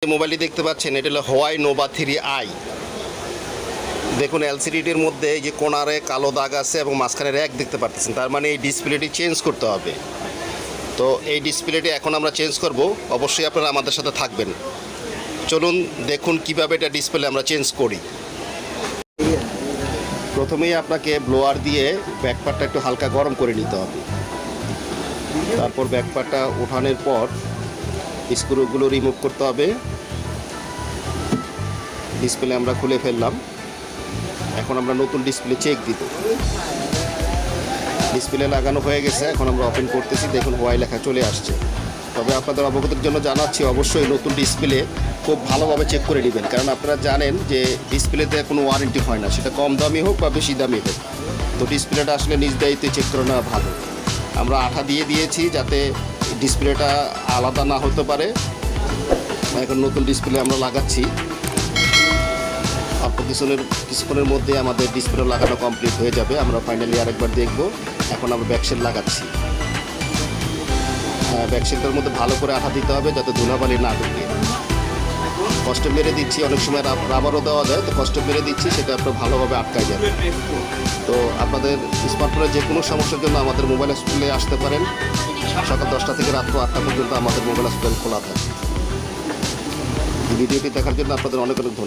যে মোবাইলটি দেখতে পাচ্ছেন এটা হলো Huawei Nova 3i। দেখুন এলসিডিটির মধ্যে এই যে কোণারে কালো দাগ আছে এবং মাঝখানে র্যাক দেখতে পাচ্ছেন, তার মানে এই ডিসপ্লেটি চেঞ্জ করতে হবে। তো এই ডিসপ্লেটি এখন আমরা চেঞ্জ করব, অবশ্যই আপনারা আমাদের সাথে থাকবেন। চলুন দেখুন কিভাবে এটা ডিসপ্লে আমরা চেঞ্জ করি। প্রথমেই আপনাকে ব্লোয়ার দিয়ে ব্যাকপার্টটা একটু হালকা গরম করে নিতে হবে। তারপর ব্যাকপার্টটা ওঠানোর পর স্ক্রুগুলো রিমুভ করতে হবে। ডিসপ্লে আমরা খুলে ফেললাম। এখন আমরা নতুন ডিসপ্লে চেক দিব। ডিসপ্লে লাগানো হয়ে গেছে, এখন আমরা ওপেন করতেছি। দেখুন Huawei লেখা চলে আসছে। তবে আপনাদের অবগতির জন্য জানাচ্ছি, অবশ্যই নতুন ডিসপ্লে খুব ভালোভাবে চেক করে নেবেন, কারণ আপনারা জানেন যে ডিসপ্লেতে কোনো ওয়ারেন্টি হয় না, সেটা কম দামি হোক বা বেশি দামি হোক। তো ডিসপ্লেটা আসলে নিজ দায়িত্বে চেক করে নেওয়া ভালো। আমরা আঠা দিয়ে দিয়েছি যাতে ডিসপ্লেটা আলাদা না হতে পারে। এখন নতুন ডিসপ্লে আমরা লাগাচ্ছি। অল্প কিছুক্ষণের মধ্যে আমাদের ডিসপ্লে লাগানো কমপ্লিট হয়ে যাবে। আমরা ফাইনালি আরেকবার দেখব। এখন আমরা ব্যাকশেল লাগাচ্ছি। ব্যাকশেলটার মধ্যে ভালো করে আঠা দিতে হবে যাতে ধুলাবালি না ঢুকে। কষ্ট মেরে দিচ্ছি, অনেক সময় রাবারও দেওয়া যায়, তো কষ্ট মেরে দিচ্ছি, সেটা আপনার ভালোভাবে আটকায় যাবে। তো আপনাদের স্মার্টফোনের যে কোনো সমস্যার জন্য আমাদের মোবাইল হসপিটালে আসতে পারেন। সকাল 10টা থেকে রাত্র 8টা পর্যন্ত আমাদের মোবাইল হসপিটাল খোলা থাকে। ভিডিওটি দেখার জন্য আপনাদের অনেক অনেক ধন্যবাদ।